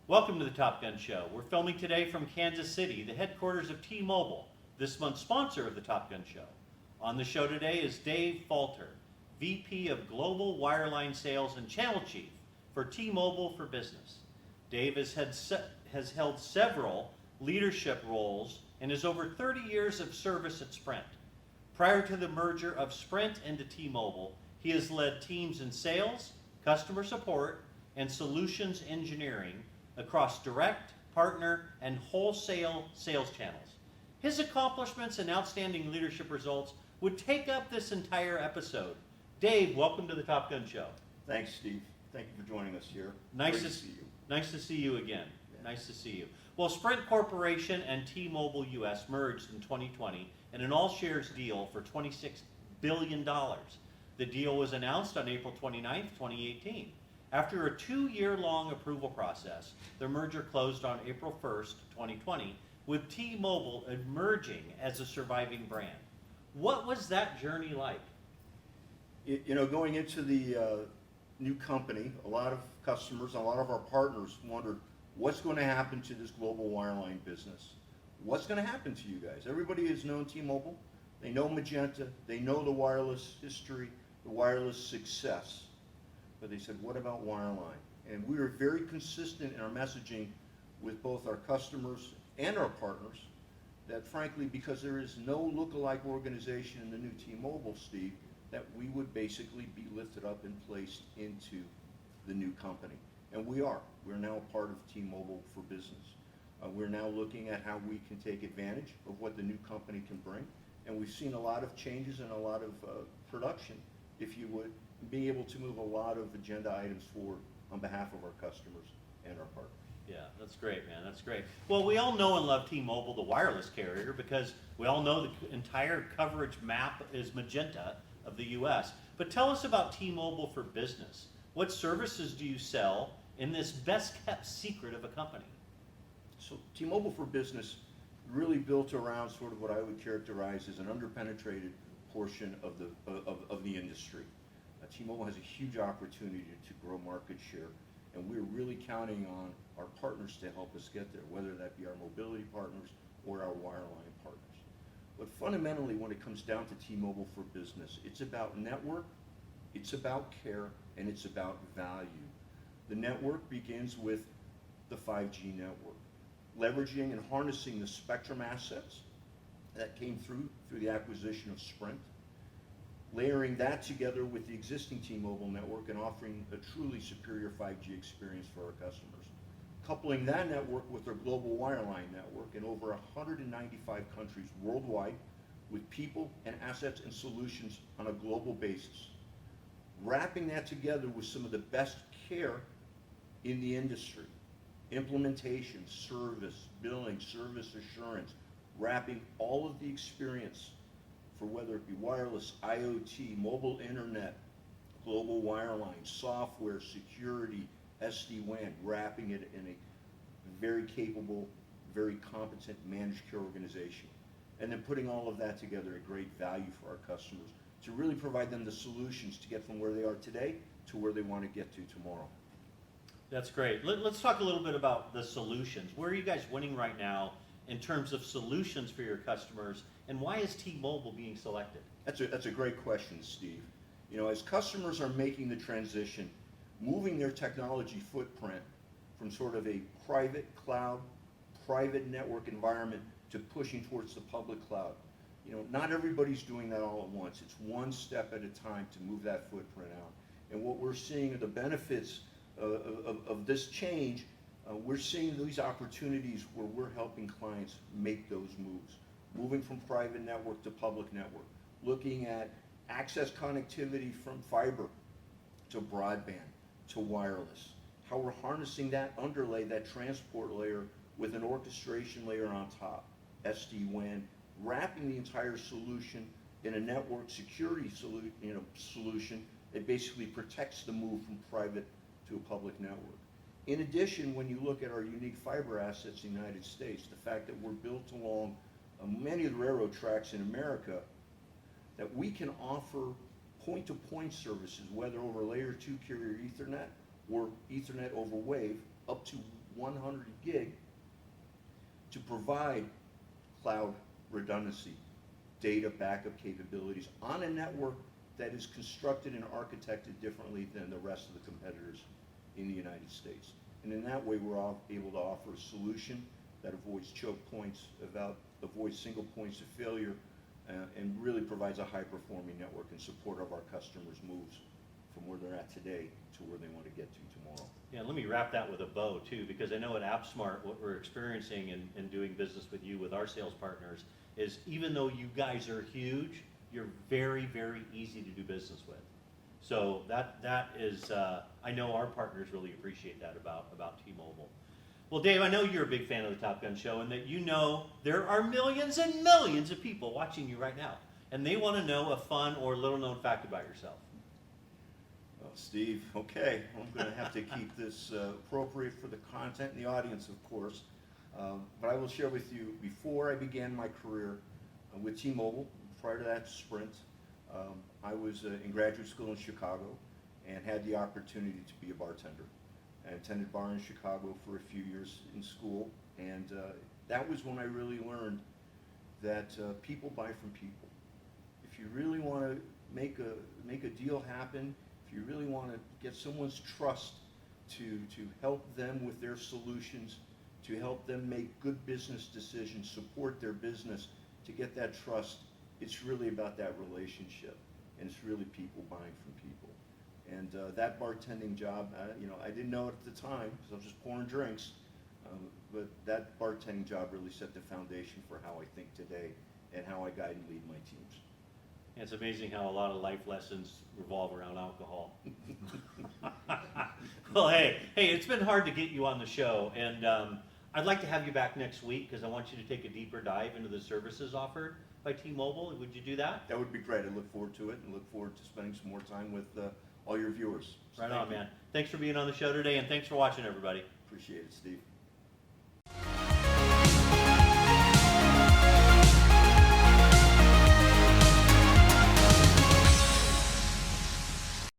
Welcome to the Top Gun Show. We're filming today from Kansas City, the headquarters of T-Mobile, this month's sponsor of the Top Gun Show. On the show today is Dave Falter, VP of Global Wireline Sales and Channel Chief for T-Mobile for Business. Dave has held several leadership roles and has over 30 years of service at Sprint. Prior to the merger of Sprint into T-Mobile, he has led teams in sales, customer support, and solutions engineering across direct, partner, and wholesale sales channels. His accomplishments and outstanding leadership results would take up this entire episode. Dave, welcome to the Top Gun Show. Thanks, Steve. Thank you for joining us here. Nice Great to see you. Nice to see you again. Yeah. Nice to see you. Well, Sprint Corporation and T-Mobile US merged in 2020 in an all-shares deal for $26 billion. The deal was announced on April 29, 2018. After a 2-year-long approval process, the merger closed on April 1st, 2020, with T-Mobile emerging as a surviving brand. What was that journey like? Going into the new company, a lot of customers, a lot of our partners wondered what's going to happen to this global wireline business. What's going to happen to you guys? Everybody has known T-Mobile. They know Magenta. They know the wireless history, the wireless success. But they said, what about wireline? And we were very consistent in our messaging with both our customers and our partners that frankly, because there is no lookalike organization in the new T-Mobile, Steve, that we would basically be lifted up and placed into the new company. And we are. We're now part of T-Mobile for Business. We're now looking at how we can take advantage of what the new company can bring. And we've seen a lot of changes and a lot of production, if you would, being able to move a lot of agenda items forward on behalf of our customers and our partners. Yeah, that's great, man. That's great. Well, we all know and love T-Mobile, the wireless carrier, because we all know the entire coverage map is Magenta of the U.S. But tell us about T-Mobile for Business. What services do you sell in this best-kept secret of a company? So T-Mobile for Business really built around sort of what I would characterize as an underpenetrated portion of the industry. T-Mobile has a huge opportunity to grow market share, and we're really counting on our partners to help us get there, whether that be our mobility partners or our wireline partners. But fundamentally, when it comes down to T-Mobile for Business, it's about network, it's about care, and it's about value. The network begins with the 5G network, leveraging and harnessing the spectrum assets that came through the acquisition of Sprint, layering that together with the existing T-Mobile network and offering a truly superior 5G experience for our customers. Coupling that network with our global wireline network in over 195 countries worldwide with people and assets and solutions on a global basis. Wrapping that together with some of the best care in the industry. Implementation, service, billing, service assurance, wrapping all of the experience for whether it be wireless, IoT, mobile internet, global wireline, software, security, SD-WAN, wrapping it in a very capable, very competent managed care organization. And then putting all of that together at great value for our customers to really provide them the solutions to get from where they are today to where they want to get to tomorrow. That's great. Let's talk a little bit about the solutions. Where are you guys winning right now in terms of solutions for your customers, and why is T-Mobile being selected? That's a great question, Steve. As customers are making the transition, moving their technology footprint from sort of a private cloud, private network environment to pushing towards the public cloud. Not everybody's doing that all at once. It's one step at a time to move that footprint out. And what we're seeing are the benefits of this change. We're seeing these opportunities where we're helping clients make those moves, moving from private network to public network, looking at access connectivity from fiber to broadband to wireless, how we're harnessing that underlay, that transport layer with an orchestration layer on top, SD-WAN, wrapping the entire solution in a network security solution that basically protects the move from private to a public network. In addition, when you look at our unique fiber assets in the United States, the fact that we're built along many of the railroad tracks in America, that we can offer point-to-point services, whether over layer 2 carrier Ethernet or Ethernet over Wave, up to 100 gig to provide cloud redundancy, data backup capabilities on a network that is constructed and architected differently than the rest of the competitors in the United States. And in that way, we're able to offer a solution that avoids choke points, avoids single points of failure, and really provides a high-performing network in support of our customers' moves from where they're at today to where they want to get to tomorrow. Yeah, let me wrap that with a bow too, because I know at AppSmart, what we're experiencing in doing business with you, with our sales partners, is even though you guys are huge, you're very, very easy to do business with. So that is, I know our partners really appreciate that about T-Mobile. Well, Dave, I know you're a big fan of the Top Gun Show, and that you know there are millions and millions of people watching you right now, and they want to know a fun or little-known fact about yourself. Well, Steve, okay, I'm going to have to keep this appropriate for the content and the audience, of course. But I will share with you, before I began my career with T-Mobile, prior to that Sprint, I was in graduate school in Chicago and had the opportunity to be a bartender. I attended bar in Chicago for a few years in school, and that was when I really learned that people buy from people. If you really want to make a deal happen, if you really want to get someone's trust to help them with their solutions, to help them make good business decisions, support their business, to get that trust, it's really about that relationship, and it's really people buying from people. And that bartending job, I didn't know it at the time because I was just pouring drinks, but that bartending job really set the foundation for how I think today and how I guide and lead my teams. It's amazing how a lot of life lessons revolve around alcohol. Well, hey, it's been hard to get you on the show, and I'd like to have you back next week because I want you to take a deeper dive into the services offered by T-Mobile. Would you do that? That would be great. I look forward to it and look forward to spending some more time with all your viewers. So right on, man. Thanks for being on the show today, and thanks for watching, everybody. Appreciate it, Steve.